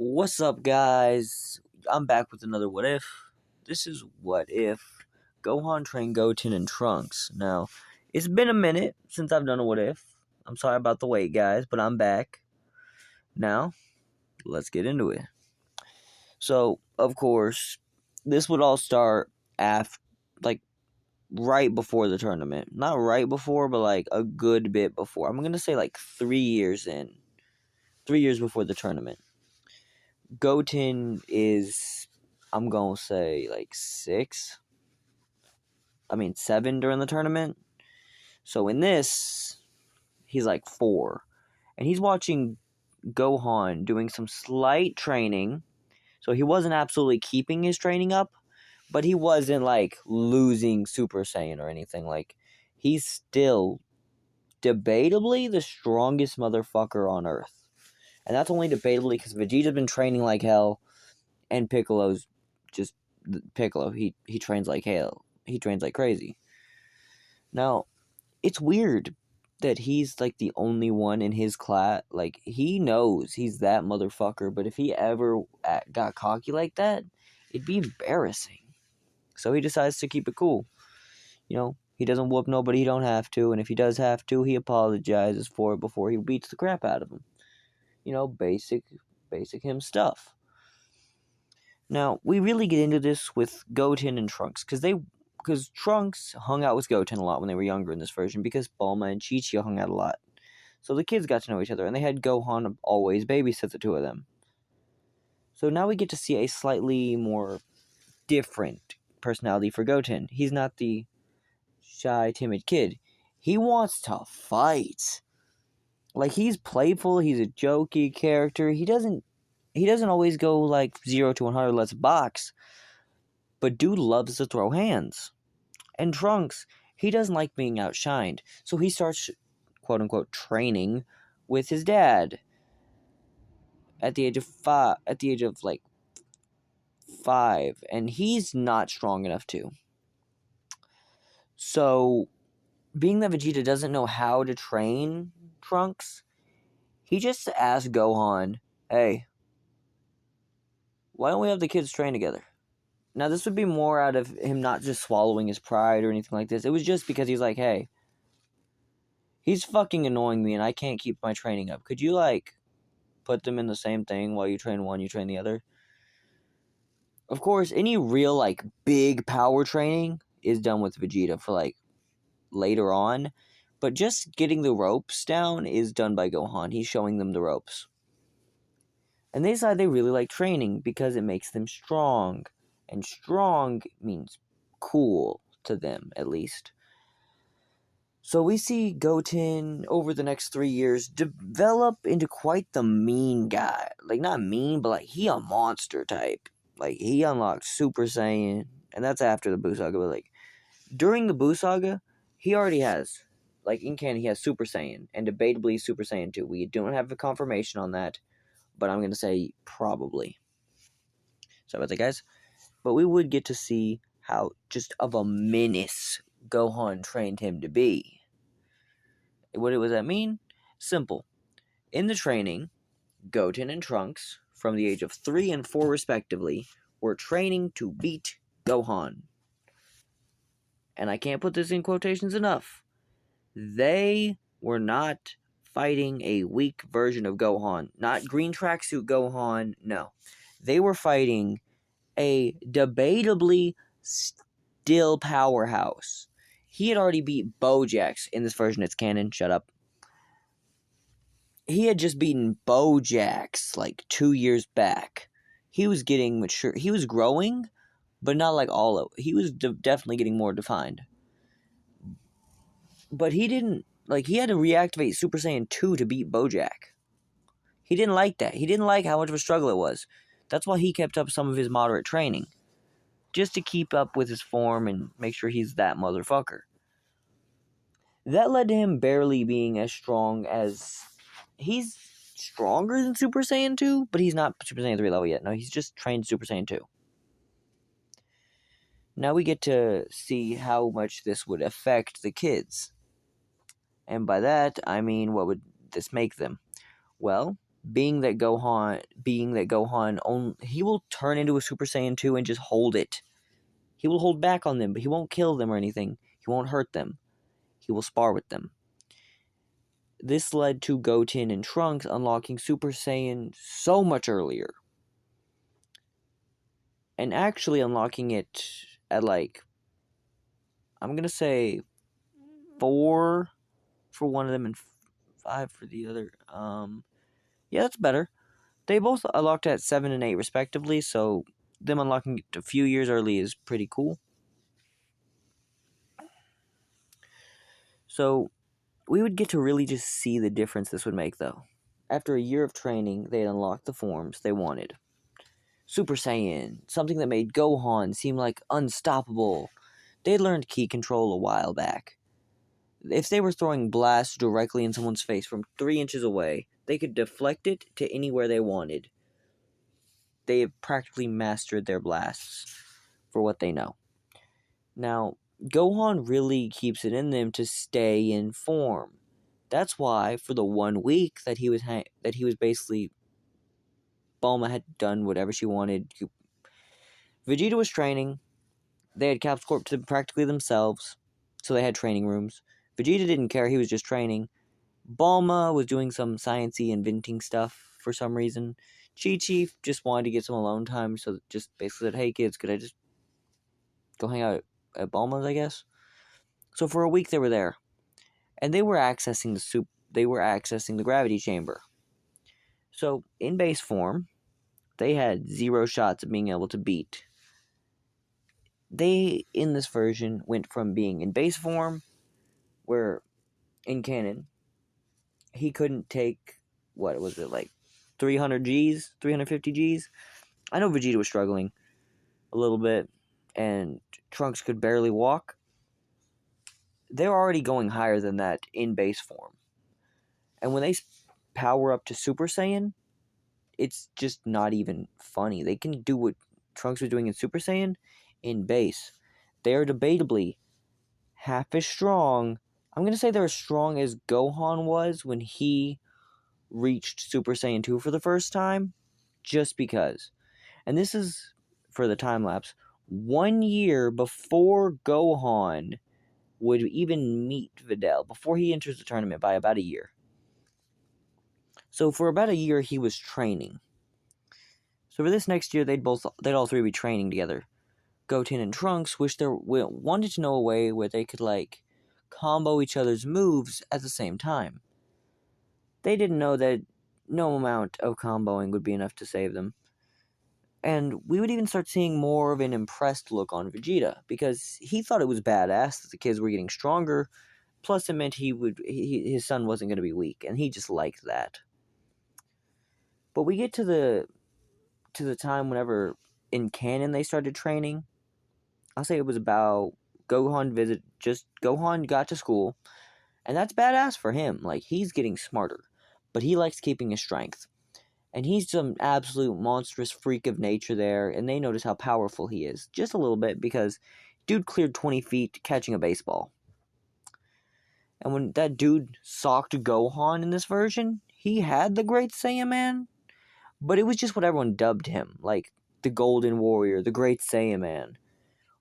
What's up, guys? I'm back with another What If. This is What If Gohan trained Goten in Trunks. Now, it's been a minute since I've done a What If. I'm sorry about the wait, guys, but I'm back. Now, let's get into it. So, of course, this would all start after, right before the tournament. Not right before, but a good bit before. I'm going to say 3 years in. 3 years before the tournament. Goten is, I'm going to say, 7 during the tournament. So in this, he's 4. And he's watching Gohan doing some slight training. So he wasn't absolutely keeping his training up, but he wasn't, losing Super Saiyan or anything. He's still debatably the strongest motherfucker on Earth. And that's only debatably because Vegeta's been training like hell. And Piccolo's just Piccolo. He trains like hell. He trains like crazy. Now, it's weird that he's the only one in his class. He knows he's that motherfucker, but if he ever got cocky like that, it'd be embarrassing. So he decides to keep it cool. He doesn't whoop nobody he don't have to, and if he does have to, he apologizes for it before he beats the crap out of him. Basic him stuff. Now, we really get into this with Goten and Trunks, because Trunks hung out with Goten a lot when they were younger in this version, because Bulma and Chi-Chi hung out a lot. So the kids got to know each other, and they had Gohan always babysit the two of them. So now we get to see a slightly more different personality for Goten. He's not the shy, timid kid. He wants to fight. He's playful, he's a jokey character. He doesn't always go 0 to 100, let's box. But dude loves to throw hands. And Trunks, he doesn't like being outshined. So he starts, quote unquote, training with his dad. At the age of 5. And he's not strong enough to. So, being that Vegeta doesn't know how to train Trunks, he just asked Gohan, hey, why don't we have the kids train together? Now, this would be more out of him not just swallowing his pride or anything like this. It was just because he's like, hey, he's fucking annoying me and I can't keep my training up. Could you, put them in the same thing while you train one, you train the other? Of course, any real, big power training is done with Vegeta for, later on. But just getting the ropes down is done by Gohan. He's showing them the ropes. And they decide they really like training because it makes them strong. And strong means cool to them, at least. So we see Goten, over the next 3 years, develop into quite the mean guy. Not mean, but, he a monster type. He unlocks Super Saiyan, and that's after the Buu Saga, but, during the Buu Saga, he already has, in canon, he has Super Saiyan, and debatably Super Saiyan 2. We don't have a confirmation on that, but I'm going to say probably. Sorry about that, guys. But we would get to see how just of a menace Gohan trained him to be. What does that mean? Simple. In the training, Goten and Trunks, from the age of 3 and 4 respectively, were training to beat Gohan. And I can't put this in quotations enough. They were not fighting a weak version of Gohan. Not green tracksuit Gohan, no. They were fighting a debatably still powerhouse. He had already beat Bojax. In this version, it's canon. Shut up. He had just beaten Bojax 2 years back. He was getting mature. He was growing, but not all of. He was definitely getting more defined. But he didn't, he had to reactivate Super Saiyan 2 to beat Bojack. He didn't like that. He didn't like how much of a struggle it was. That's why he kept up some of his moderate training. Just to keep up with his form and make sure he's that motherfucker. That led to him barely being as strong as... He's stronger than Super Saiyan 2, but he's not Super Saiyan 3 level yet. No, he's just trained Super Saiyan 2. Now we get to see how much this would affect the kids. And by that, I mean, what would this make them? Well, being that Gohan, he will turn into a Super Saiyan 2 and just hold it. He will hold back on them, but he won't kill them or anything. He won't hurt them. He will spar with them. This led to Goten and Trunks unlocking Super Saiyan so much earlier. And actually unlocking it at I'm going to say 4 for one of them and 5 for the other. Yeah, that's better. They both unlocked at 7 and 8 respectively, so them unlocking it a few years early is pretty cool. So we would get to really just see the difference this would make, though. After a year of training, they had unlocked the forms they wanted. Super Saiyan, something that made Gohan seem like unstoppable. They had learned ki control a while back. If they were throwing blasts directly in someone's face from 3 inches away, they could deflect it to anywhere they wanted. They have practically mastered their blasts for what they know. Now, Gohan really keeps it in them to stay in form. That's why, for the 1 week that he was basically, Bulma had done whatever she wanted. Vegeta was training. They had Caps Corp to practically themselves, so they had training rooms. Vegeta didn't care; he was just training. Bulma was doing some sciencey inventing stuff for some reason. Chi-Chi just wanted to get some alone time, so just basically said, "Hey kids, could I just go hang out at Bulma's, I guess?" So for a week they were there, and they were accessing the gravity chamber. So in base form, they had 0 shots of being able to beat. They, in this version, went from being in base form, where in canon he couldn't take, what was it, like 300 Gs, 350 Gs. I know Vegeta was struggling a little bit, and Trunks could barely walk. They're already going higher than that in base form. And when they power up to Super Saiyan, it's just not even funny. They can do what Trunks was doing in Super Saiyan in base. They are debatably half as strong. I'm going to say they're as strong as Gohan was when he reached Super Saiyan 2 for the first time, just because. And this is, for the time lapse, 1 year before Gohan would even meet Videl, before he enters the tournament by about a year. So for about a year, he was training. So for this next year, they'd all three be training together. Goten and Trunks wanted to know a way where they could combo each other's moves at the same time. They didn't know that no amount of comboing would be enough to save them. And we would even start seeing more of an impressed look on Vegeta, because he thought it was badass that the kids were getting stronger. Plus, it meant his son wasn't going to be weak, and he just liked that. But we get to the time whenever in canon they started training. I'll say it was about Gohan got to school, and that's badass for him. He's getting smarter, but he likes keeping his strength. And he's some absolute monstrous freak of nature there, and they notice how powerful he is. Just a little bit, because dude cleared 20 feet catching a baseball. And when that dude socked Gohan in this version, he had the Great Saiyan Man, but it was just what everyone dubbed him, like the Golden Warrior, the Great Saiyan Man.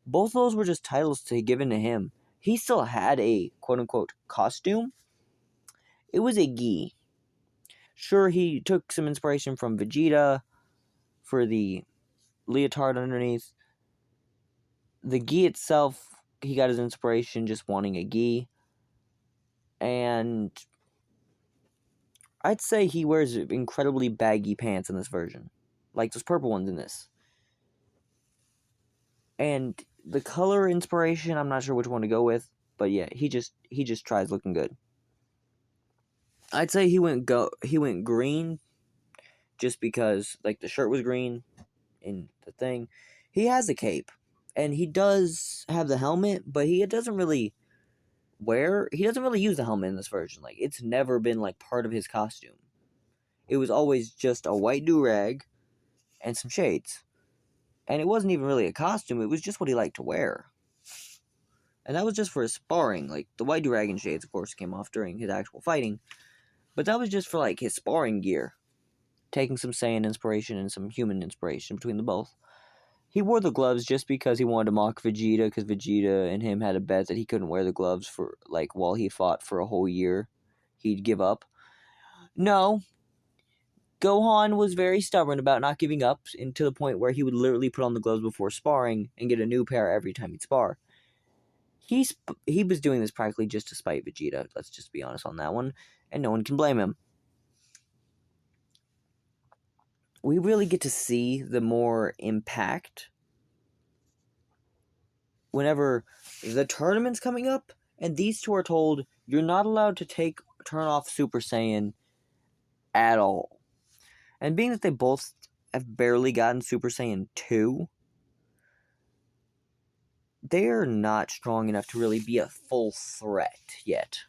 Both of those were just titles given to him. He still had a quote-unquote costume. It was a gi. Sure, he took some inspiration from Vegeta for the leotard underneath. The gi itself, he got his inspiration just wanting a gi. And I'd say he wears incredibly baggy pants in this version. Like those purple ones in this. And the color inspiration, I'm not sure which one to go with. But yeah, he just tries looking good. I'd say he went green just because the shirt was green in the thing. He has a cape, and he does have the helmet, but he doesn't really use the helmet in this version. It's never been part of his costume. It was always just a white do-rag and some shades. And it wasn't even really a costume, it was just what he liked to wear. And that was just for his sparring. The white do-rag and shades, of course, came off during his actual fighting. But that was just for his sparring gear. taking some Saiyan inspiration and some human inspiration between the both. He wore the gloves just because he wanted to mock Vegeta, because Vegeta and him had a bet that he couldn't wear the gloves for, like, while he fought for a whole year. He'd give up. No. Gohan was very stubborn about not giving up, and to the point where he would literally put on the gloves before sparring and get a new pair every time he'd spar. He was doing this practically just to spite Vegeta, let's just be honest on that one, and no one can blame him. We really get to see the more impact whenever the tournament's coming up, and these two are told you're not allowed to turn off Super Saiyan at all. And being that they both have barely gotten Super Saiyan 2, they're not strong enough to really be a full threat yet.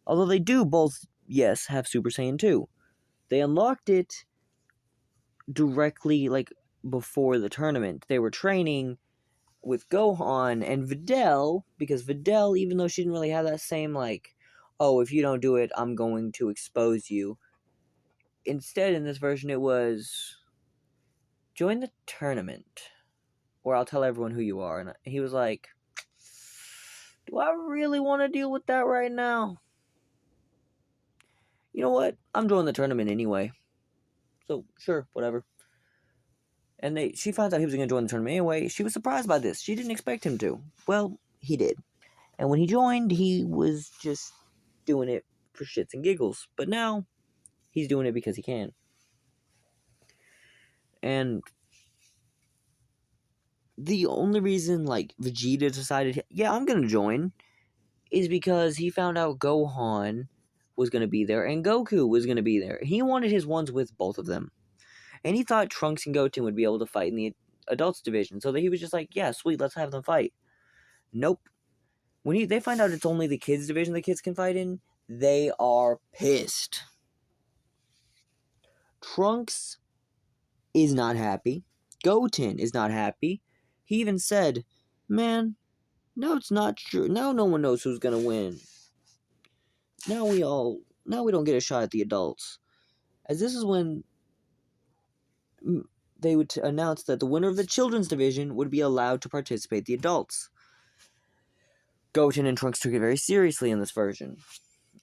Although they do both, yes, have Super Saiyan 2. They unlocked it directly, like, before the tournament. They were training with Gohan and Videl, because Videl, even though she didn't really have that same, like, oh, if you don't do it, I'm going to expose you. Instead, in this version, it was, join the tournament, or I'll tell everyone who you are. And he was like, do I really want to deal with that right now? You know what? I'm joining the tournament anyway. So, sure, whatever. And she finds out he was going to join the tournament anyway. She was surprised by this. She didn't expect him to. Well, he did. And when he joined, he was just doing it for shits and giggles. But now, he's doing it because he can. And the only reason, like, Vegeta decided, yeah, I'm going to join, is because he found out Gohan was going to be there and Goku was going to be there. He wanted his ones with both of them. And he thought Trunks and Goten would be able to fight in the adults division. So that he was just like, yeah, sweet, let's have them fight. Nope. When they find out it's only the kids division the kids can fight in, they are pissed. Trunks is not happy. Goten is not happy. He even said, man, no, it's not true. Now no one knows who's going to win. Now we don't get a shot at the adults. As this is when they would announce that the winner of the children's division would be allowed to participate the adults. Goten and Trunks took it very seriously in this version.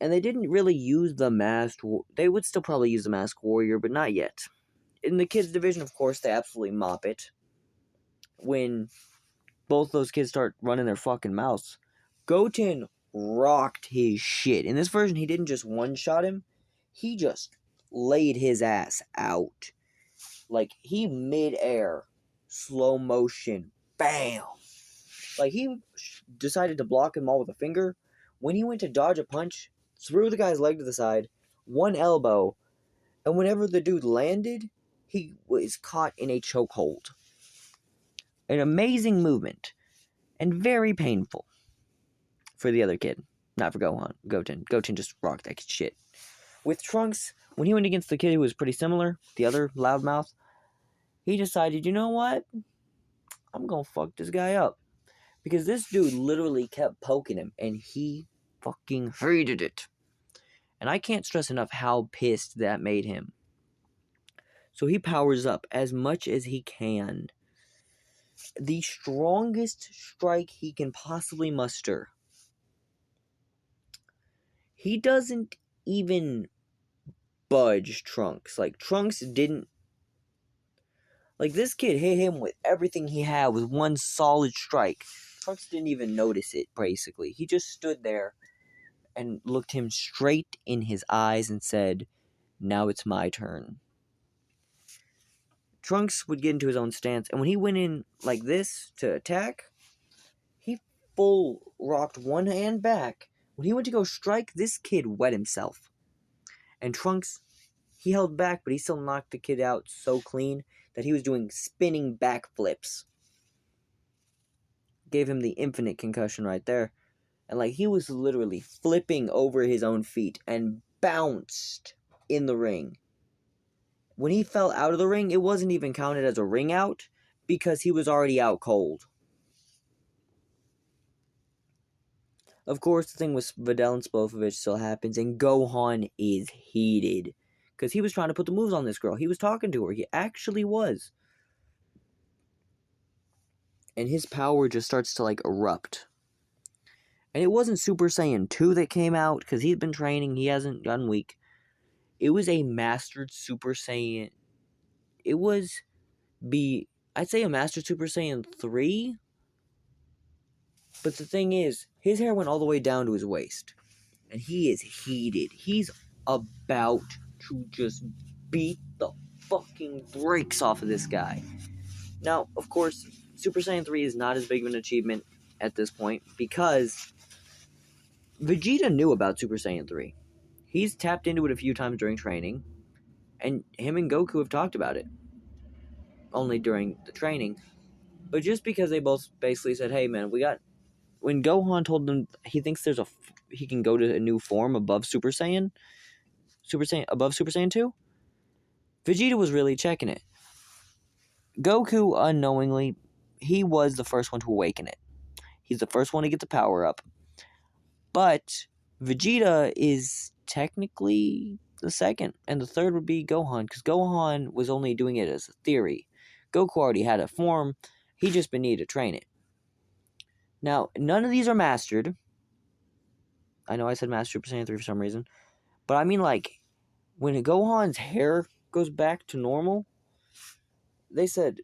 And they didn't really use the masked... They would still probably use the masked warrior, but not yet. In the kids division, of course, they absolutely mop it. When both those kids start running their fucking mouths. Goten rocked his shit. In this version, he didn't just one-shot him. He just laid his ass out. Like, he mid-air, slow motion, bam! Like, he decided to block him all with a finger. When he went to dodge a punch, threw the guy's leg to the side, one elbow, and whenever the dude landed, he was caught in a chokehold. An amazing movement, and very painful for the other kid. Not for Goten. Goten just rocked that shit. With Trunks, when he went against the kid who was pretty similar, the other loudmouth, he decided, you know what? I'm gonna fuck this guy up. Because this dude literally kept poking him, and he fucking hated it. And I can't stress enough how pissed that made him. So he powers up as much as he can. The strongest strike he can possibly muster. He doesn't even budge Trunks. Like, Trunks didn't... Like, this kid hit him with everything he had with one solid strike. Trunks didn't even notice it, basically. He just stood there and looked him straight in his eyes and said, now it's my turn. Trunks would get into his own stance, and when he went in like this to attack, he full rocked one hand back. When he went to go strike, this kid wet himself. And Trunks, he held back, but he still knocked the kid out so clean that he was doing spinning backflips. Gave him the infinite concussion right there. And, like, he was literally flipping over his own feet and bounced in the ring. When he fell out of the ring, it wasn't even counted as a ring out because he was already out cold. Of course, the thing with Videl and Spofovich still happens, and Gohan is heated. because he was trying to put the moves on this girl. He was talking to her. He actually was. And his power just starts to like erupt. And it wasn't Super Saiyan 2 that came out, because he's been training. He hasn't gotten weak. It was a mastered Super Saiyan. It was I'd say a mastered Super Saiyan 3. But the thing is, his hair went all the way down to his waist. And he is heated. He's about to just beat the fucking brakes off of this guy. Now, of course, Super Saiyan 3 is not as big of an achievement at this point, because Vegeta knew about Super Saiyan 3. He's tapped into it a few times during training, and him and Goku have talked about it. Only during the training. But just because they both basically said, hey man, when Gohan told them he thinks he can go to a new form above Super Saiyan, above Super Saiyan 2, Vegeta was really checking it. Goku, unknowingly, he was the first one to awaken it. He's the first one to get the power up. But Vegeta is technically the second, and the third would be Gohan, because Gohan was only doing it as a theory. Goku already had a form, he just been needed to train it. Now, none of these are mastered. I know I said Master Super Saiyan 3 for some reason, but I mean, like, when Gohan's hair goes back to normal, they said,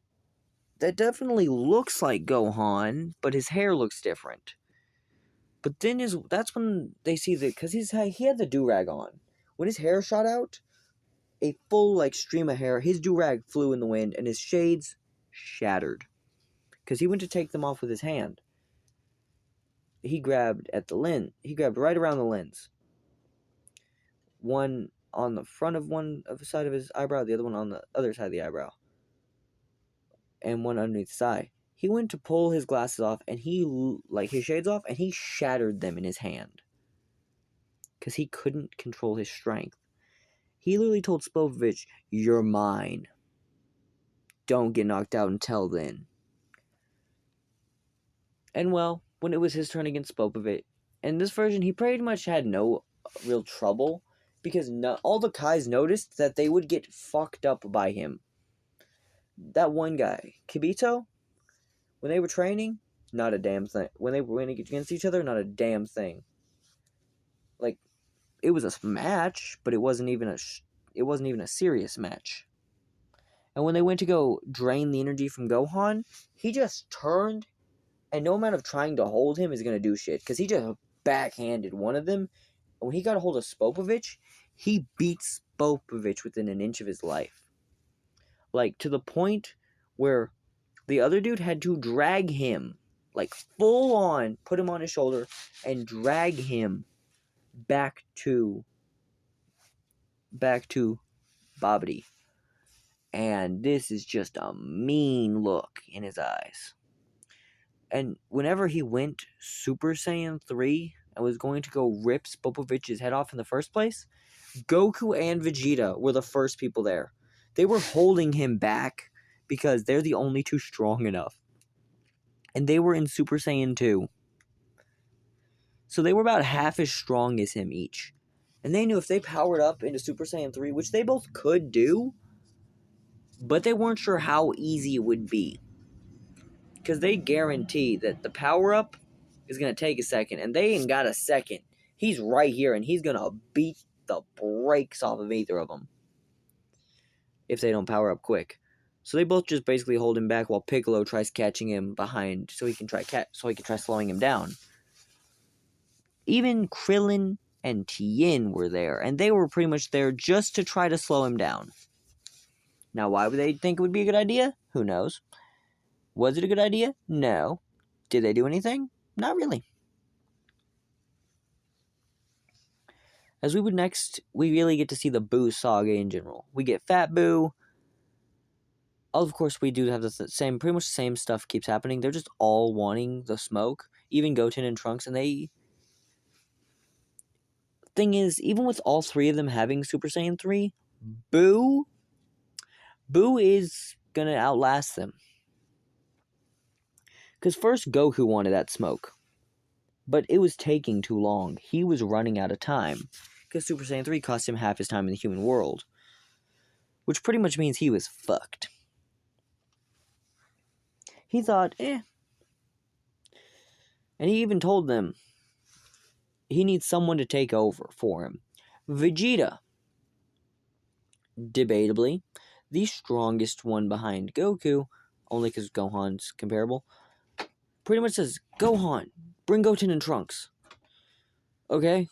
that definitely looks like Gohan, but his hair looks different. But then that's when they see that, because he had the do-rag on. When his hair shot out, a full like stream of hair, his do-rag flew in the wind, and his shades shattered. Because he went to take them off with his hand. He grabbed at the lens. He grabbed right around the lens. One on the front of the side of his eyebrow, the other one on the other side of the eyebrow. And one underneath his eye. He went to pull his glasses off, and his shades off, and he shattered them in his hand. Because he couldn't control his strength. He literally told Spopovich, you're mine. Don't get knocked out until then. And well, when it was his turn against Spopovich, in this version, he pretty much had no real trouble, because all the Kais noticed that they would get fucked up by him. That one guy, Kibito, when they were training, not a damn thing. When they were winning against each other, not a damn thing. Like, it was a match, but it wasn't even a serious match. And when they went to go drain the energy from Gohan, he just turned, and no amount of trying to hold him is going to do shit, because he just backhanded one of them. And when he got a hold of Spopovich, he beat Spopovich within an inch of his life. Like, to the point where the other dude had to drag him, like, full on, put him on his shoulder, and drag him back to Babidi. And this is just a mean look in his eyes. And whenever he went Super Saiyan 3 and was going to go rip Spopovich's head off in the first place, Goku and Vegeta were the first people there. They were holding him back because they're the only two strong enough. And they were in Super Saiyan 2. So they were about half as strong as him each. And they knew if they powered up into Super Saiyan 3, which they both could do, but they weren't sure how easy it would be. Because they guarantee that the power-up is going to take a second, and they ain't got a second. He's right here, and he's going to beat the brakes off of either of them if they don't power up quick. So they both just basically hold him back while Piccolo tries catching him behind so he can try slowing him down. Even Krillin and Tien were there, and they were pretty much there just to try to slow him down. Now, why would they think it would be a good idea? Who knows? Was it a good idea? No. Did they do anything? Not really. As we really get to see the Boo saga in general. We get Fat Boo. Of course, we do have pretty much the same stuff keeps happening. They're just all wanting the smoke. Even Goten and Trunks, and thing is, even with all three of them having Super Saiyan 3, Boo is gonna outlast them. Because first Goku wanted that smoke, but it was taking too long. He was running out of time, because Super Saiyan 3 cost him half his time in the human world. which pretty much means he was fucked. He thought, and he even told them he needs someone to take over for him. Vegeta, debatably, the strongest one behind Goku, only because Gohan's comparable, pretty much says, Gohan, bring Goten and Trunks. Okay?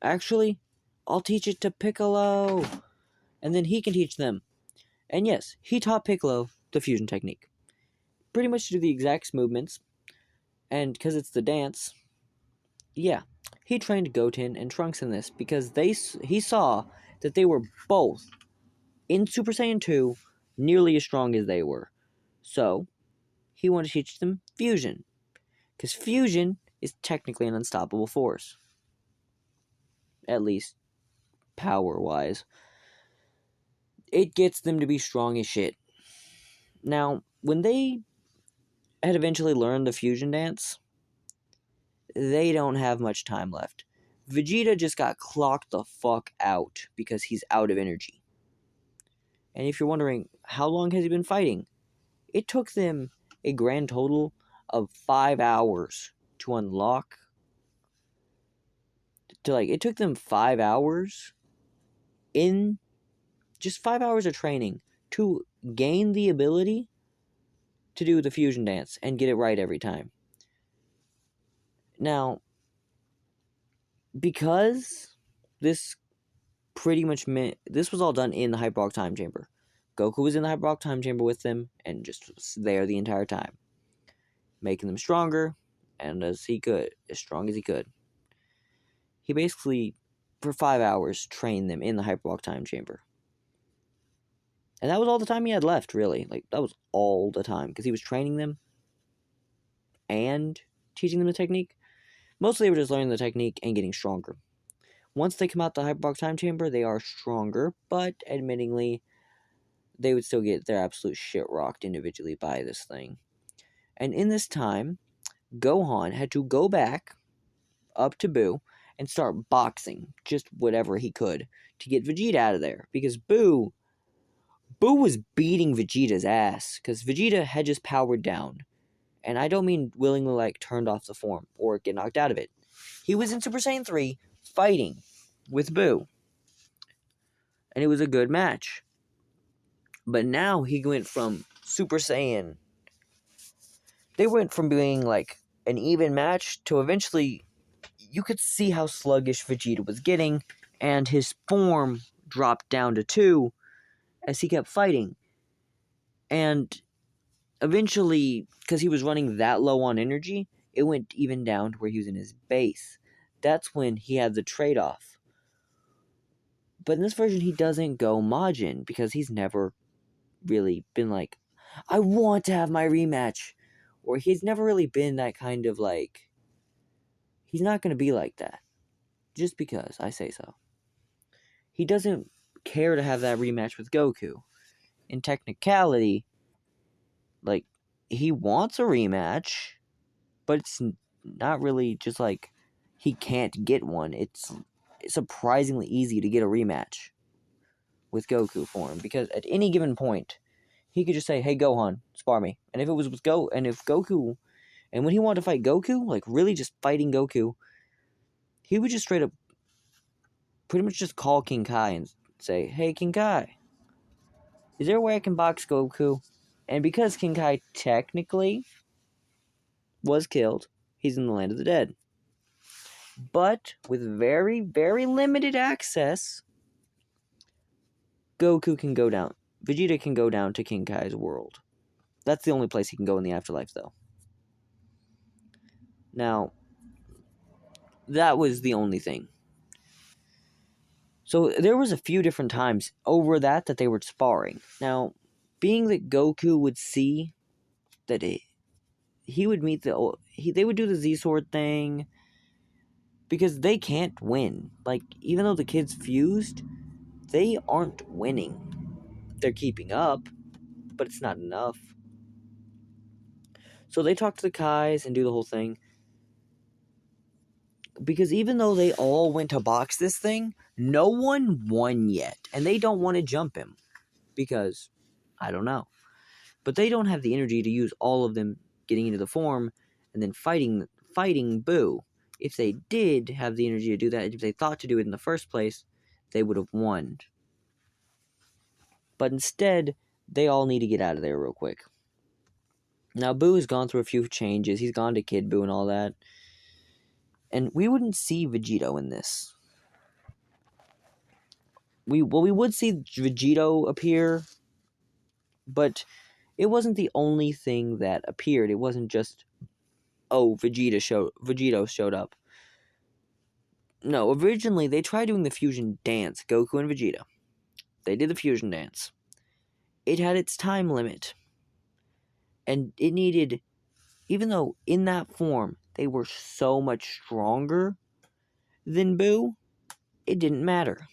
Actually, I'll teach it to Piccolo. And then he can teach them. And yes, he taught Piccolo the fusion technique. Pretty much to do the exact movements. And because it's the dance, yeah, he trained Goten and Trunks in this because he saw that they were both in Super Saiyan 2 nearly as strong as they were. So, he wanted to teach them fusion. Because fusion is technically an unstoppable force. At least, power-wise. It gets them to be strong as shit. Now, when they had eventually learned the fusion dance, they don't have much time left. Vegeta just got clocked the fuck out because he's out of energy. And if you're wondering, how long has he been fighting? It took them a grand total of 5 hours to unlock. It took them 5 hours in just 5 hours of training to gain the ability to do the fusion dance and get it right every time. Now, because this pretty much meant this was all done in the Hyperbolic Time Chamber. Goku was in the Hyperbolic Time Chamber with them and just was there the entire time, making them stronger and as strong as he could. He basically, for 5 hours, trained them in the Hyperbolic Time Chamber. And that was all the time he had left, really. That was all the time, because he was training them and teaching them the technique. Mostly they were just learning the technique and getting stronger. Once they come out the Hyperbolic Time Chamber, they are stronger, but admittingly, they would still get their absolute shit rocked individually by this thing. And in this time, Gohan had to go back up to Buu and start boxing just whatever he could to get Vegeta out of there. Because Buu was beating Vegeta's ass because Vegeta had just powered down. And I don't mean willingly turned off the form or get knocked out of it. He was in Super Saiyan 3 fighting with Buu. And it was a good match. But now he went from Super Saiyan. They went from being an even match to eventually you could see how sluggish Vegeta was getting, and his form dropped down to 2 as he kept fighting. And eventually, because he was running that low on energy, it went even down to where he was in his base. That's when he had the trade-off. But in this version, he doesn't go Majin, because he's never really been I want to have my rematch. Or he's never really been that kind of he's not going to be like that. Just because I say so. He doesn't care to have that rematch with Goku. In technicality, he wants a rematch, but it's not really just he can't get one. It's surprisingly easy to get a rematch with Goku for him, because at any given point, he could just say, hey Gohan, spar me. And if it was with Goku, and when he wanted to fight Goku, really just fighting Goku, he would just straight up pretty much just call King Kai and say, hey King Kai, is there a way I can box Goku? And because King Kai technically was killed, he's in the land of the dead. But with very, very limited access, Goku can go down. Vegeta can go down to King Kai's world. That's the only place he can go in the afterlife, though. Now, that was the only thing. So there was a few different times over that they were sparring. Now, being that Goku would see that he would meet they would do the Z-Sword thing, because they can't win. Even though the kids fused, they aren't winning. They're keeping up, but it's not enough. So they talk to the Kais and do the whole thing. Because even though they all went to box this thing, no one won yet. And they don't want to jump him. because I don't know. But they don't have the energy to use all of them getting into the form and then fighting Boo. If they did have the energy to do that, if they thought to do it in the first place, they would have won. But instead, they all need to get out of there real quick. Now, Boo has gone through a few changes. He's gone to Kid Boo and all that. And we wouldn't see Vegito in this. We would see Vegito appear, but it wasn't the only thing that appeared. It wasn't just, oh, Vegito showed up. No, originally they tried doing the fusion dance, Goku and Vegeta. They did the fusion dance. It had its time limit. And it needed, even though in that form they were so much stronger than Boo, it didn't matter.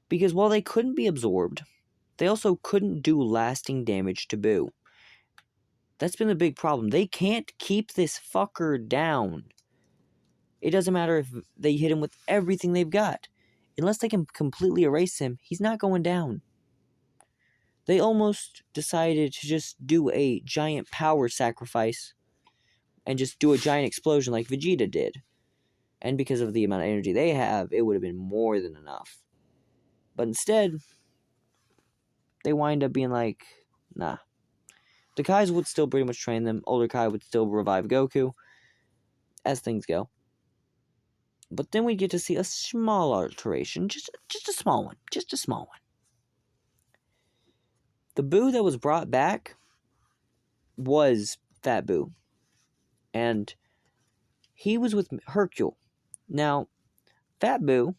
Because while they couldn't be absorbed, they also couldn't do lasting damage to Boo. That's been the big problem. They can't keep this fucker down. It doesn't matter if they hit him with everything they've got. Unless they can completely erase him, he's not going down. They almost decided to just do a giant power sacrifice and just do a giant explosion like Vegeta did. And because of the amount of energy they have, it would have been more than enough. But instead, they wind up being like, nah. The Kais would still pretty much train them. Older Kai would still revive Goku, as things go. But then we get to see a small alteration, just a small one, just a small one. The Boo that was brought back was Fat Boo, and he was with Hercule. Now, Fat Boo,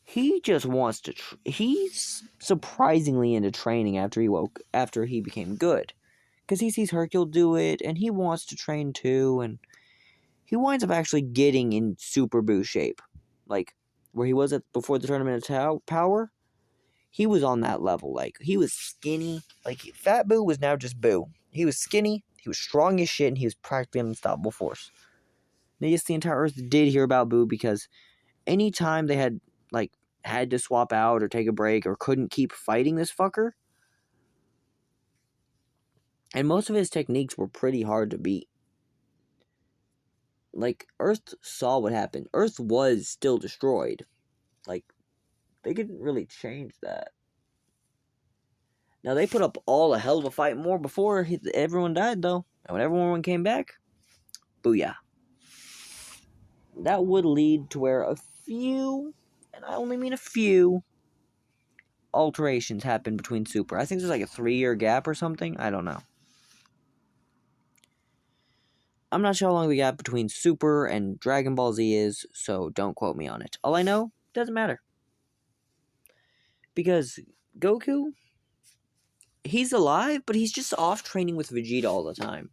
he just wants to. He's surprisingly into training after he became good, because he sees Hercule do it, and he wants to train too, and he winds up actually getting in Super Boo shape, like where he was at before the Tournament of Power. He was on that level. Like, he was skinny. Like, Fat Boo was now just Boo. He was skinny, he was strong as shit, and he was practically an unstoppable force. And yes, the entire Earth did hear about Boo because anytime they had to swap out or take a break or couldn't keep fighting this fucker, and most of his techniques were pretty hard to beat. Like, Earth saw what happened. Earth was still destroyed. Like, they couldn't really change that. Now, they put up all a hell of a fight more before everyone died, though. And when everyone came back, booyah. That would lead to where a few, and I only mean a few, alterations happened between Super. I think there's like a 3-year gap or something. I don't know. I'm not sure how long the gap between Super and Dragon Ball Z is, so don't quote me on it. All I know, doesn't matter. Because Goku, he's alive, but he's just off training with Vegeta all the time.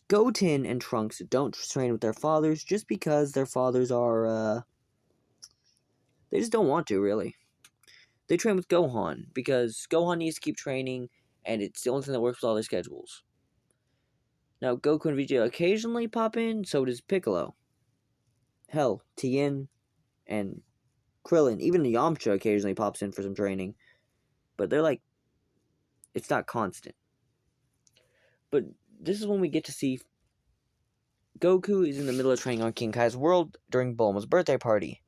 Goten and Trunks don't train with their fathers just because their fathers are, they just don't want to, really. They train with Gohan because Gohan needs to keep training, and it's the only thing that works with all their schedules. Now, Goku and Vegeta occasionally pop in, so does Piccolo. Hell, Tien and Krillin, even Yamcha occasionally pops in for some training. But they're like, it's not constant. But this is when we get to see Goku is in the middle of training on King Kai's world during Bulma's birthday party.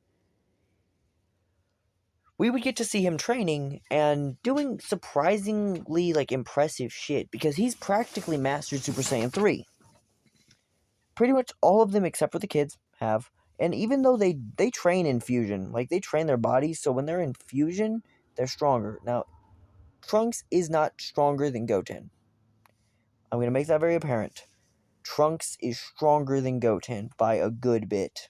We would get to see him training and doing surprisingly impressive shit because he's practically mastered Super Saiyan 3. Pretty much all of them except for the kids have. And even though they train in fusion, they train their bodies, so when they're in fusion, they're stronger. Now, Trunks is not stronger than Goten. I'm going to make that very apparent. Trunks is stronger than Goten by a good bit.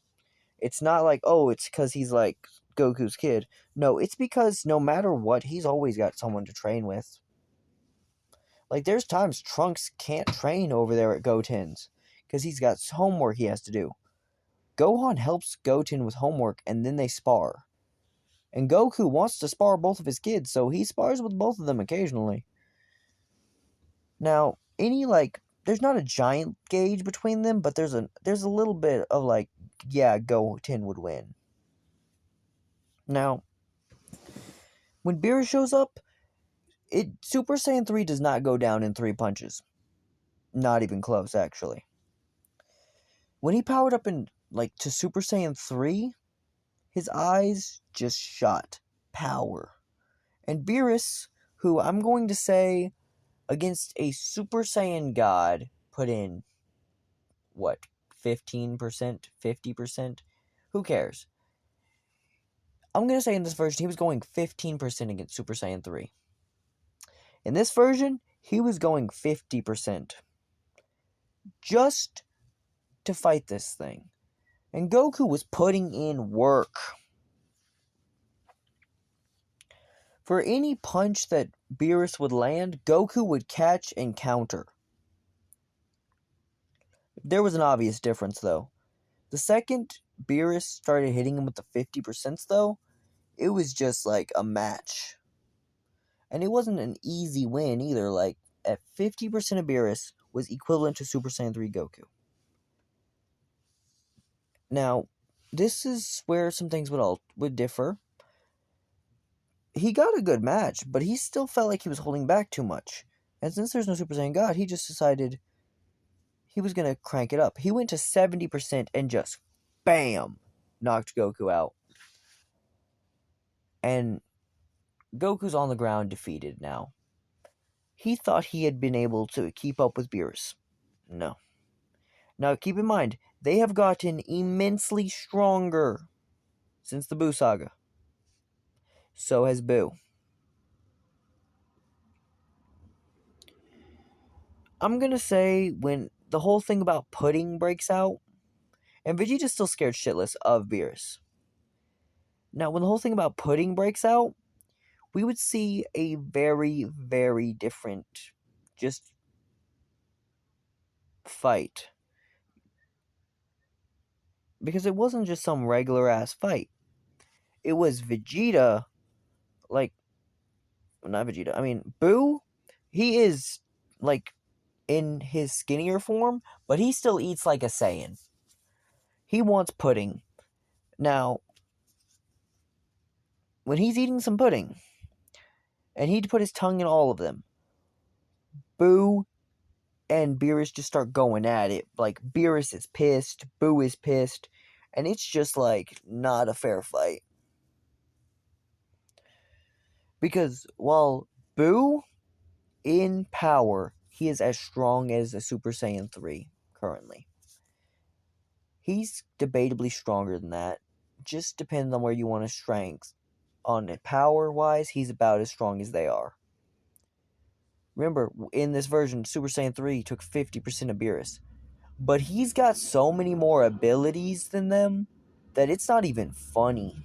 It's not it's because he's Goku's kid. No, it's because no matter what, he's always got someone to train with. There's times Trunks can't train over there at Goten's because he's got homework he has to do. Gohan helps Goten with homework, and then they spar. And Goku wants to spar both of his kids, so he spars with both of them occasionally. Now, there's not a giant gauge between them, but there's a little bit of Goten would win. Now, when Beerus shows up, Super Saiyan 3 does not go down in 3 punches. Not even close, actually. When he powered up to Super Saiyan 3, his eyes just shot power. And Beerus, who I'm going to say, against a Super Saiyan God, put in, 15%? 50%? Who cares? I'm going to say in this version, he was going 15% against Super Saiyan 3. In this version, he was going 50%. Just to fight this thing. And Goku was putting in work. For any punch that Beerus would land, Goku would catch and counter. There was an obvious difference, though. The second Beerus started hitting him with the 50%, though, it was just like a match. And it wasn't an easy win either. Like, at 50% of Beerus was equivalent to Super Saiyan 3 Goku. Now, this is where some things would differ. He got a good match, but he still felt like he was holding back too much. And since there's no Super Saiyan God, he just decided he was going to crank it up. He went to 70% and just, bam, knocked Goku out. And Goku's on the ground defeated now. He thought he had been able to keep up with Beerus. No. Now, keep in mind, they have gotten immensely stronger since the Buu Saga. So has Buu. I'm going to say when the whole thing about pudding breaks out, and Vegeta's still scared shitless of Beerus. Now, when the whole thing about pudding breaks out, we would see a very, very different just fight. Because it wasn't just some regular ass fight. It was Vegeta, not Vegeta, I mean, Buu, he is, in his skinnier form, but he still eats like a Saiyan. He wants pudding. Now, when he's eating some pudding, and he'd put his tongue in all of them, Buu and Beerus just start going at it. Like, Beerus is pissed, Buu is pissed, and it's just, not a fair fight. Because while Buu, in power, he is as strong as a Super Saiyan 3, currently. He's debatably stronger than that. Just depends on where you want his strength. On it, power-wise, he's about as strong as they are. Remember, in this version, Super Saiyan 3 took 50% of Beerus. But he's got so many more abilities than them that it's not even funny.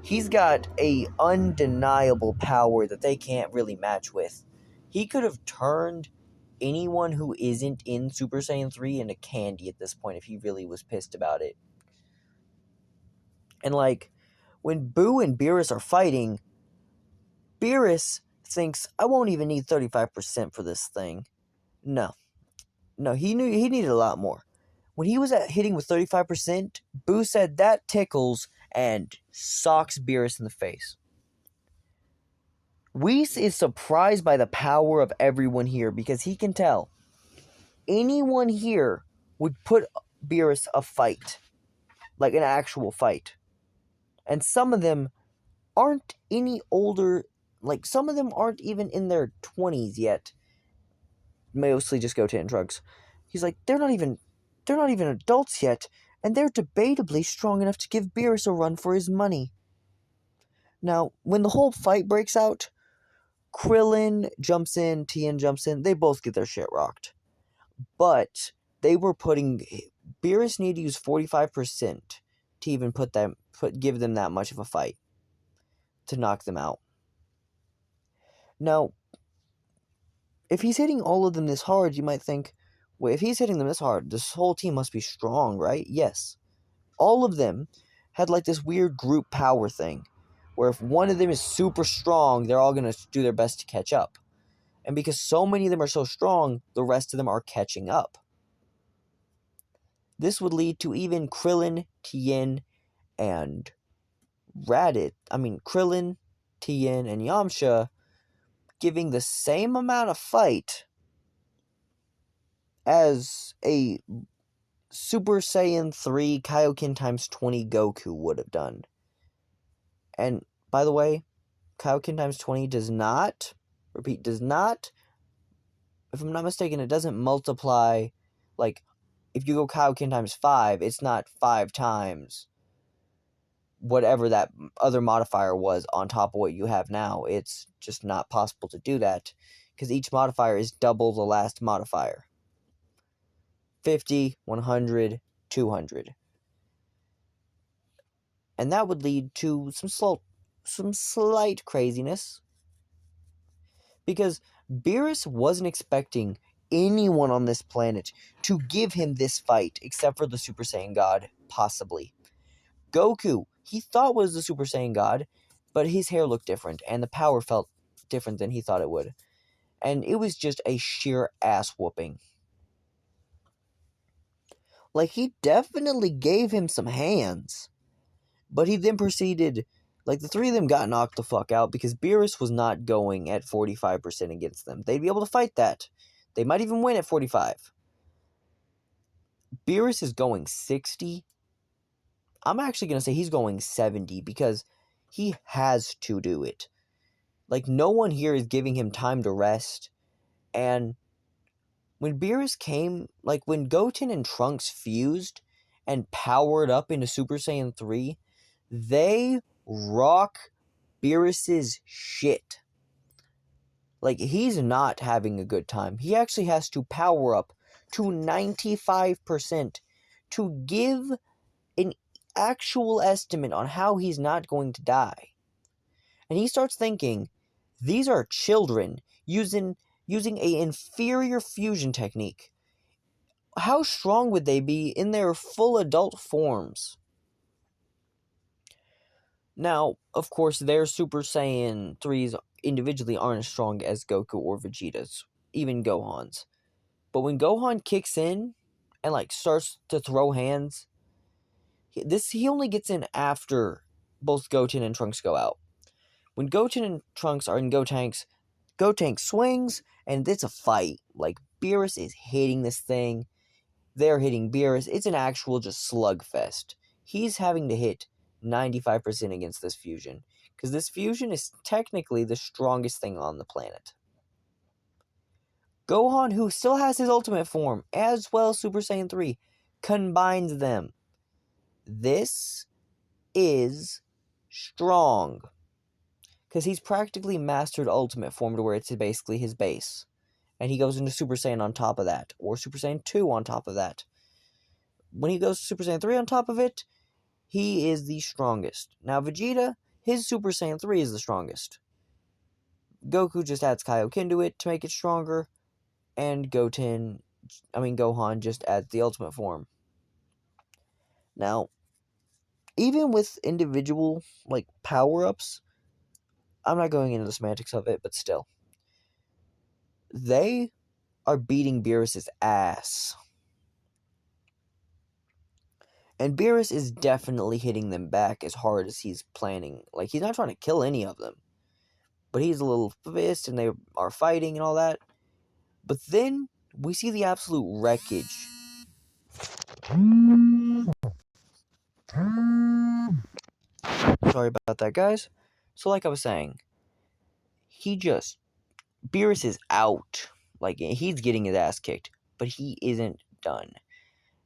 He's got a undeniable power that they can't really match with. He could have turned anyone who isn't in Super Saiyan 3 into candy at this point if he really was pissed about it. And when Buu and Beerus are fighting, Beerus thinks, I won't even need 35% for this thing. No, he knew he needed a lot more. When he was hitting with 35%, Buu said that tickles and socks Beerus in the face. Whis is surprised by the power of everyone here because he can tell anyone here would put Beerus a fight, like an actual fight. And some of them aren't any older, some of them aren't even in their 20s yet. Mostly just goten drugs. He's like, they're not even adults yet, and they're debatably strong enough to give Beerus a run for his money. Now, when the whole fight breaks out, Krillin jumps in, Tien jumps in, they both get their shit rocked. But they were Beerus needed to use 45% to even give them that much of a fight to knock them out. Now, if he's hitting all of them this hard, you might think, wait, if he's hitting them this hard, this whole team must be strong, right? Yes. All of them had this weird group power thing, where if one of them is super strong, they're all going to do their best to catch up. And because so many of them are so strong, the rest of them are catching up. This would lead to even Krillin, Tien, and Krillin, Tien, and Yamcha giving the same amount of fight as a Super Saiyan 3 Kaioken times 20 Goku would have done. And, by the way, Kaioken times 20 does not, if I'm not mistaken, it doesn't multiply, like, if you go Kaioken times 5, it's not 5 times whatever that other modifier was on top of what you have now. It's just not possible to do that, because each modifier is double the last modifier. 50, 100, 200. And that would lead to some slight craziness, because Beerus wasn't expecting anyone on this planet to give him this fight, except for the Super Saiyan God, possibly. Goku, he thought was the Super Saiyan God, but his hair looked different, and the power felt different than he thought it would. And it was just a sheer ass whooping. Like, he definitely gave him some hands, but he then proceeded, like, the three of them got knocked the fuck out because Beerus was not going at 45% against them. They'd be able to fight that. They might even win at 45. Beerus is going 60. I'm actually going to say he's going 70 because he has to do it. Like, no one here is giving him time to rest. And when Beerus came, like, when Goten and Trunks fused and powered up into Super Saiyan 3, they rock Beerus's shit. Like, he's not having a good time. He actually has to power up to 95% to give an actual estimate on how he's not going to die. And he starts thinking, these are children using a inferior fusion technique. How strong would they be in their full adult forms? Now, of course, their Super Saiyan 3s individually aren't as strong as Goku or Vegeta's, even Gohan's. But when Gohan kicks in and, like, starts to throw hands, he only gets in after both Goten and Trunks go out. When Goten and Trunks are in Gotenks swings, and it's a fight. Like, Beerus is hitting this thing. They're hitting Beerus. It's an actual just slugfest. He's having to hit 95% against this fusion, because this fusion is technically the strongest thing on the planet. Gohan, who still has his ultimate form, as well as Super Saiyan 3, combines them. This is strong, because he's practically mastered ultimate form to where it's basically his base. And he goes into Super Saiyan on top of that, or Super Saiyan 2 on top of that. When he goes to Super Saiyan 3 on top of it, he is the strongest. Now, Vegeta, his Super Saiyan 3 is the strongest. Goku just adds Kaioken to it to make it stronger, and Gohan just adds the ultimate form. Now, even with individual, like, power-ups, I'm not going into the semantics of it, but still, they are beating Beerus' ass. And Beerus is definitely hitting them back as hard as he's planning. Like, he's not trying to kill any of them, but he's a little pissed, and they are fighting and all that. But then we see the absolute wreckage. Sorry about that, guys. So, like I was saying, Beerus is out. Like, he's getting his ass kicked, but he isn't done.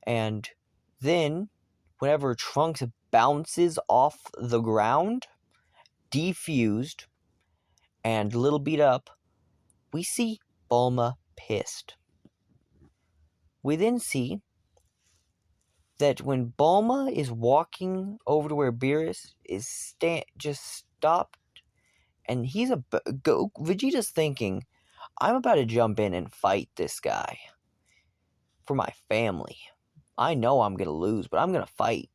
And then, whenever Trunks bounces off the ground, defused, and a little beat up, we see Bulma pissed. We then see that when Bulma is walking over to where Beerus is just stopped, and Vegeta's thinking, I'm about to jump in and fight this guy for my family. I know I'm going to lose, but I'm going to fight.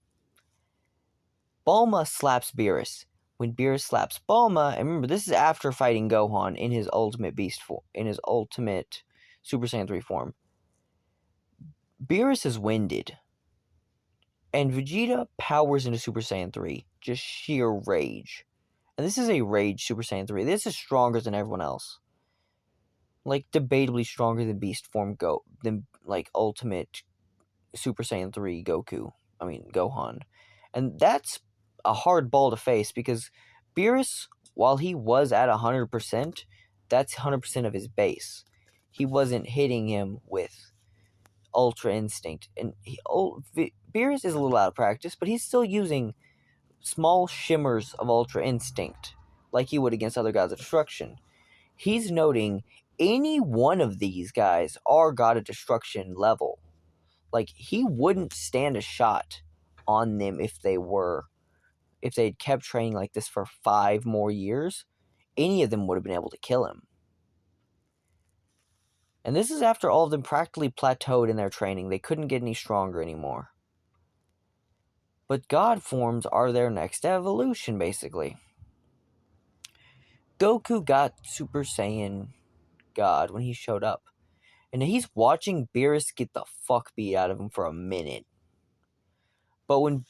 Bulma slaps Beerus. When Beerus slaps Bulma, and remember, this is after fighting Gohan in his ultimate beast form, in his ultimate Super Saiyan 3 form. Beerus is winded. And Vegeta powers into Super Saiyan 3. Just sheer rage. And this is a rage Super Saiyan 3. This is stronger than everyone else. Like, debatably stronger than Beast Form than, like, Ultimate Super Saiyan 3 Gohan. And that's a hard ball to face because Beerus, while he was at 100%, that's 100% of his base. He wasn't hitting him with Ultra Instinct. And Beerus is a little out of practice, but he's still using small shimmers of Ultra Instinct, like he would against other gods of destruction. He's noting any one of these guys are god of destruction level. Like, he wouldn't stand a shot on them if they'd kept training like this for 5 more years. Any of them would have been able to kill him. And this is after all of them practically plateaued in their training. They couldn't get any stronger anymore. But God forms are their next evolution, basically. Goku got Super Saiyan God when he showed up. And he's watching Beerus get the fuck beat out of him for a minute. But when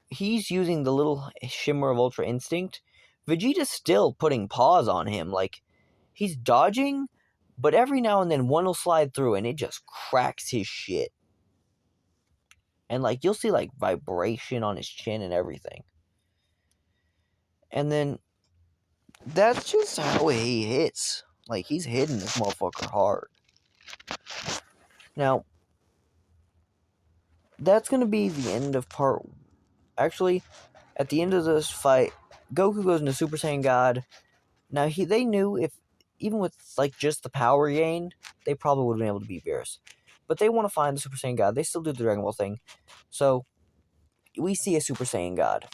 he's using the little shimmer of Ultra Instinct, Vegeta's still putting paws on him. Like, he's dodging, but every now and then one will slide through and it just cracks his shit. And, like, you'll see, like, vibration on his chin and everything. And then that's just how he hits. Like, he's hitting this motherfucker hard. Now, that's going to be the end of part... Actually, at the end of this fight, Goku goes into Super Saiyan God. Now, they knew if, even with, like, just the power gained, they probably would have been able to beat Beerus. But they want to find the Super Saiyan God. They still do the Dragon Ball thing. So, we see a Super Saiyan God.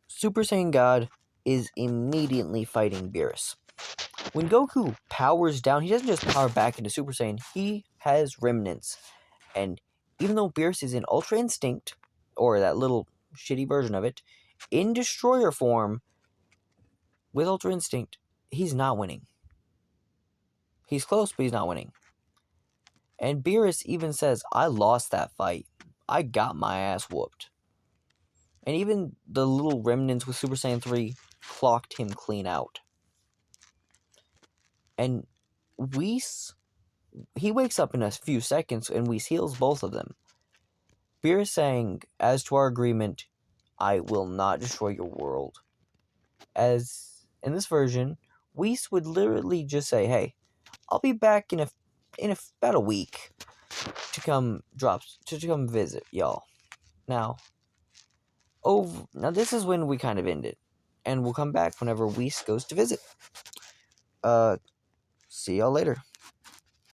Super Saiyan God is immediately fighting Beerus. When Goku powers down, he doesn't just power back into Super Saiyan, he has remnants. And even though Beerus is in Ultra Instinct, or that little shitty version of it, in Destroyer form, with Ultra Instinct, he's not winning. He's close, but he's not winning. And Beerus even says, I lost that fight. I got my ass whooped. And even the little remnants with Super Saiyan 3 clocked him clean out. And Whis, he wakes up in a few seconds and Whis heals both of them. Beerus saying, as to our agreement, I will not destroy your world. As in this version, Whis would literally just say, hey, I'll be back in about a week to come visit y'all. Now this is when we kind of end it. And we'll come back whenever Whis goes to visit. See y'all later.